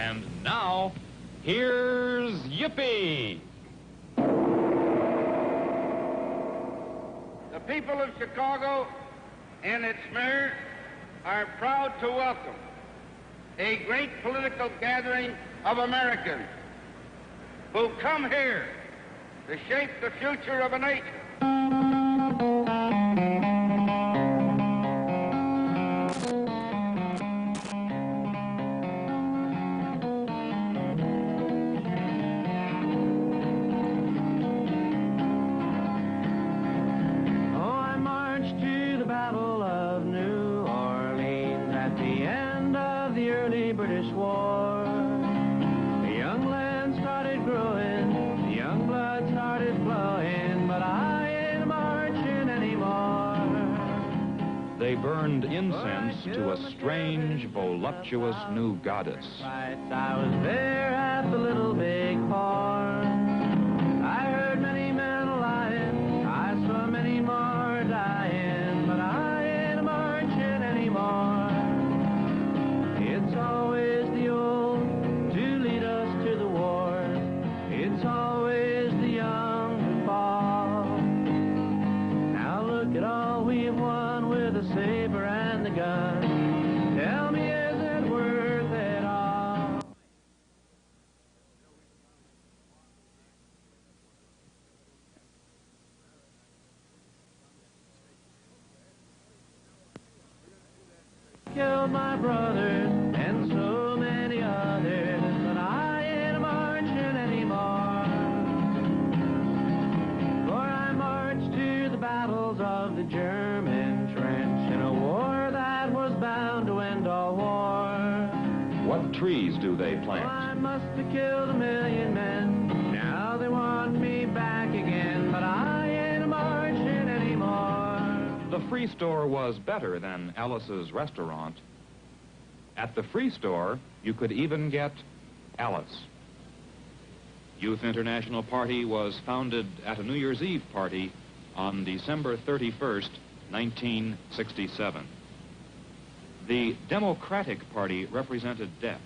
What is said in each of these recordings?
And now, here's Yippee! The people of Chicago and its mayor are proud to welcome a great political gathering of Americans who come here to shape the future of a nation. British War. The young land started growing, the young blood started flowing, but I ain't marching anymore. They burned incense to a strange, voluptuous new goddess. I was there at the Little Big Horn. I heard many men lying, I saw many more dying, but I ain't marching anymore. It's always the old to lead us to the war. It's always the young who fall. Now look at all we've won with the saber and the gun. Tell me, is it worth it all? Killed my brother and so many others, but I ain't marching anymore. For I marched to the battles of the German trench in a war that was bound to end all war. What trees do they plant? I must have killed 1,000,000 men. Now they want me back again, but I ain't marching anymore. The Free Store was better than Alice's restaurant. At the Free Store, you could even get Alice. Youth International Party was founded at a New Year's Eve party on December 31st, 1967. The Democratic Party represented death,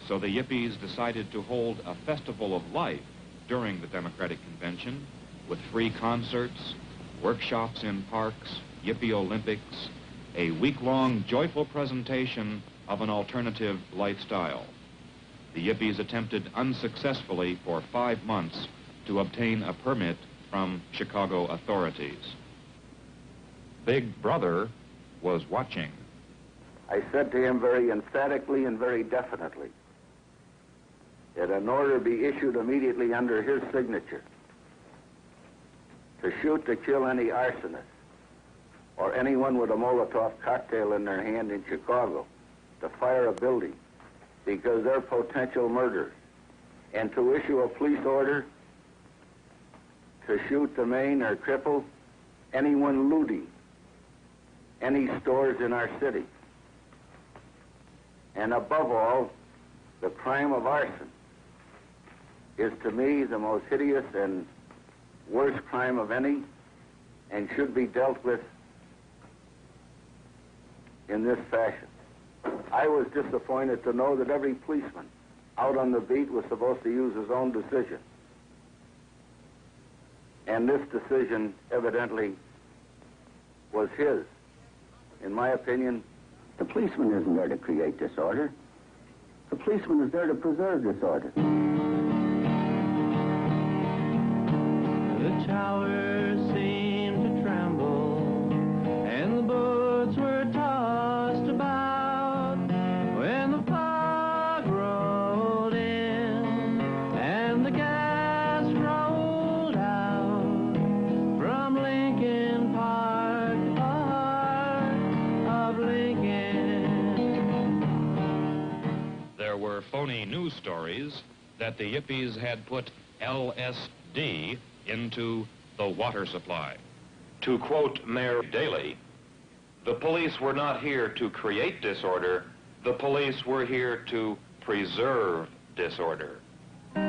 so the Yippies decided to hold a festival of life during the Democratic Convention with free concerts, workshops in parks, Yippie Olympics, a week-long joyful presentation of an alternative lifestyle. The Yippies attempted unsuccessfully for 5 months to obtain a permit from Chicago authorities. Big Brother was watching. I said to him very emphatically and very definitely that an order be issued immediately under his signature to shoot to kill any arsonist or anyone with a Molotov cocktail in their hand in Chicago, to fire a building because they're potential murderers, and to issue a police order to shoot, to maim, or cripple anyone looting any stores in our city. And above all, the crime of arson is to me the most hideous and worst crime of any, and should be dealt with in this fashion. I was disappointed to know that every policeman out on the beat was supposed to use his own decision. And this decision evidently was his. In my opinion, the policeman isn't there to create disorder. The policeman is there to preserve disorder. The towers seemed to tremble, and the boats were tossed about when the fog rolled in, and the gas rolled out from Lincoln Park, the heart of Lincoln. There were phony news stories that the Yippies had put LSD into the water supply. To quote Mayor Daley, "The police were not here to create disorder. The police were here to preserve disorder." I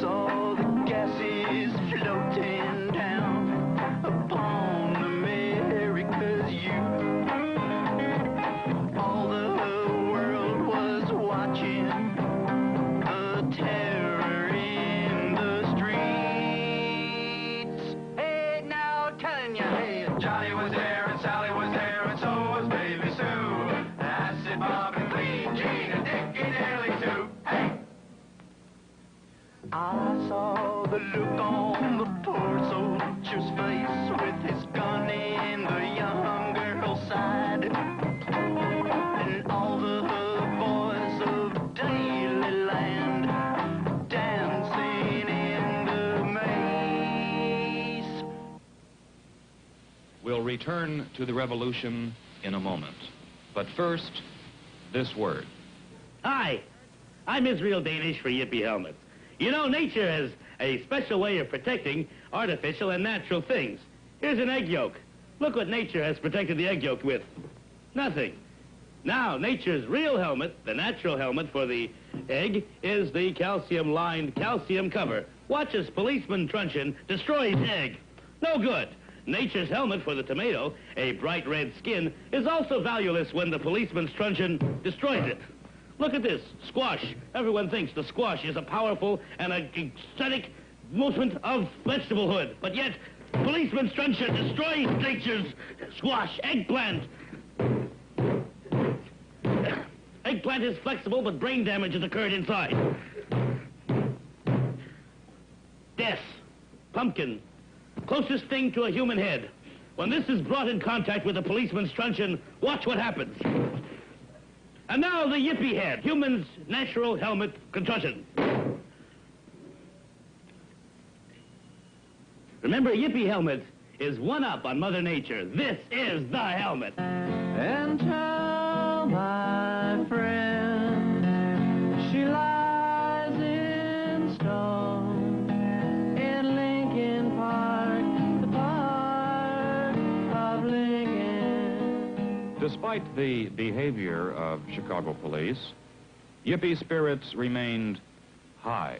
saw the gases floating down upon America's youth. I saw the look on the poor soldier's face with his gun in the young girl's side. And all the boys of Dailyland dancing in the maze. We'll return to the revolution in a moment. But first, this word. Hi, I'm Israel Danish for Yippee Helmets. You know, nature has a special way of protecting artificial and natural things. Here's an egg yolk. Look what nature has protected the egg yolk with. Nothing. Now, nature's real helmet, the natural helmet for the egg, is the calcium-lined calcium cover. Watch as policeman Truncheon destroys egg. No good. Nature's helmet for the tomato, a bright red skin, is also valueless when the policeman's truncheon destroys it. Look at this, squash. Everyone thinks the squash is a powerful and a aesthetic movement of vegetablehood, but yet policeman's truncheon destroys nature's squash. Eggplant. Eggplant is flexible, but brain damage has occurred inside. Death. Pumpkin. Closest thing to a human head. When this is brought in contact with a policeman's truncheon, watch what happens. And now the Yippee head, human's natural helmet contusion. Remember, Yippee helmet is one up on Mother Nature. This is the helmet. And tell my friend she lies in stone in Lincoln Park, the park of Lincoln. Despite the behavior of Chicago police, Yippee spirits remained high.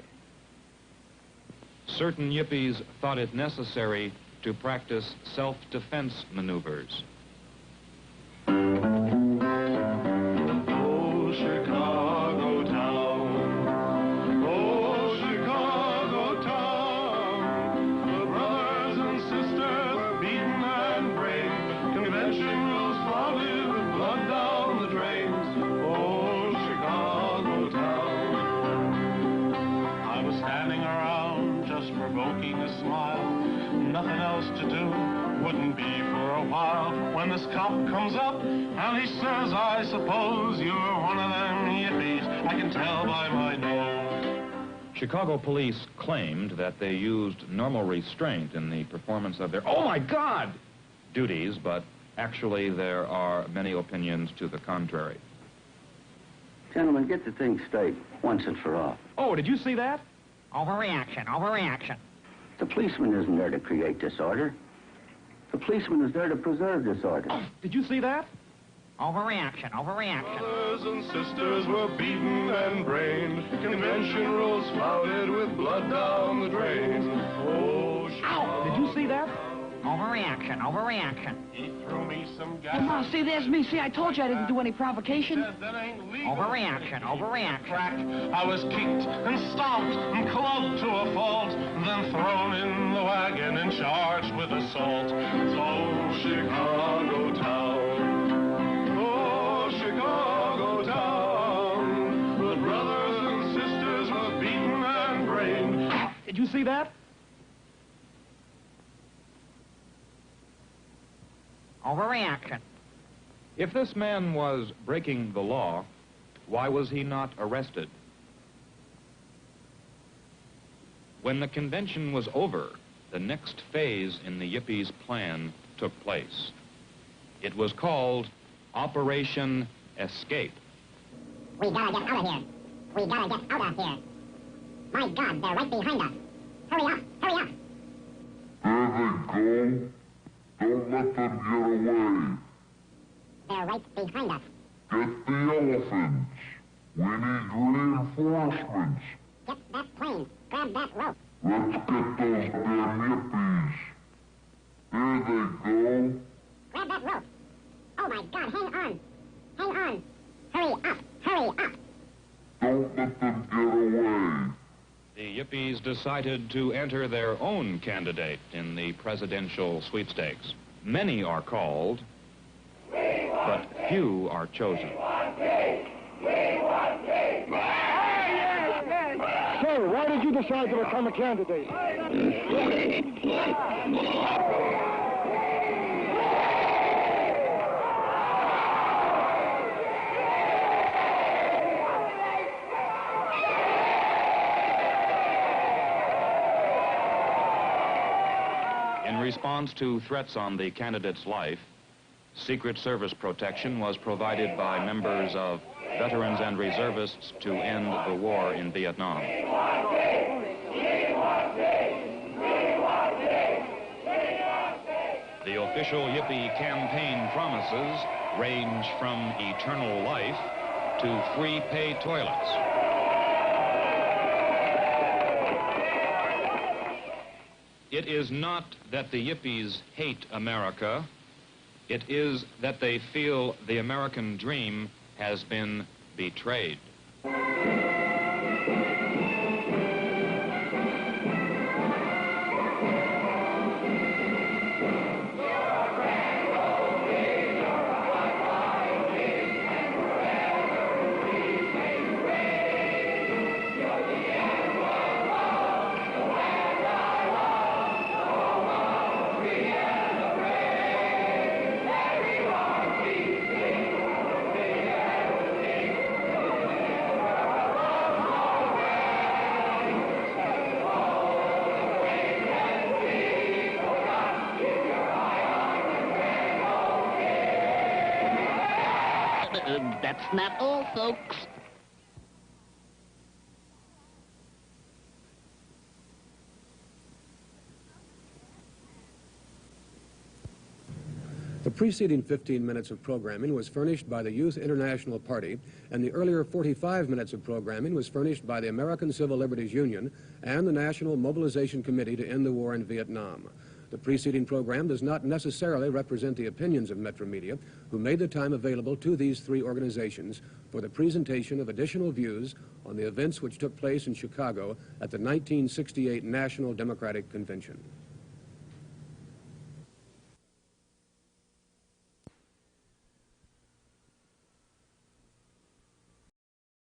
Certain Yippies thought it necessary to practice self-defense maneuvers. Oh, Chicago town. Oh, Chicago town. The brothers and sisters beaten and brave. Convention rules flouted with blood down the drains. Oh, Chicago town. I was standing around just provoking a smile. Nothing else to do, wouldn't be for a while, when this cop comes up and he says, I suppose you're one of them Yippies, I can tell by my nose. Chicago police claimed that they used normal restraint in the performance of their, oh my God, duties, but actually there are many opinions to the contrary. Gentlemen, get the thing straight once and for all. Oh, did you see that? Overreaction, overreaction. The policeman isn't there to create disorder. The policeman is there to preserve disorder. Oh, did you see that? Overreaction, overreaction. Brothers and sisters were beaten and brained. Convention rules flouted with blood down the drains. Oh, Ow! Did you see that? Overreaction, overreaction. He threw me some gas. Hey, Ma, see, there's me. See, I told you I didn't do any provocation. Said that ain't legal. Overreaction, overreaction. Crack. I was kicked and stomped and clubbed to a fault, then thrown in the wagon and charged with assault. Oh, Chicago town. Oh, Chicago town. The brothers and sisters were beaten and brained. Did you see that? Overreaction. If this man was breaking the law, why was he not arrested? When the convention was over, the next phase in the Yippies' plan took place. It was called Operation Escape. We gotta get out of here. We gotta get out of here. My God, they're right behind us. Hurry up, hurry up. There they go. Don't let them get away. They're right behind us. Get the elephants. We need reinforcements. Get that plane. Grab that rope. Let's get those damn Yippies. There they go. Grab that rope. Oh my God, hang on. Hang on. Hurry up, hurry up. Don't let them get away. The Yippies decided to enter their own candidate in the presidential sweepstakes. Many are called, but few are chosen. Sir, why did you decide to become a candidate. In response to threats on the candidate's life, Secret Service protection was provided by members of veterans and reservists to end the war in Vietnam. The official Yippee campaign promises range from eternal life to free pay toilets. It is not that the Yippies hate America. It is that they feel the American dream has been betrayed. That's not all, folks. The preceding 15 minutes of programming was furnished by the Youth International Party, and the earlier 45 minutes of programming was furnished by the American Civil Liberties Union and the National Mobilization Committee to End the War in Vietnam. The preceding program does not necessarily represent the opinions of Metro Media, who made the time available to these three organizations for the presentation of additional views on the events which took place in Chicago at the 1968 National Democratic Convention.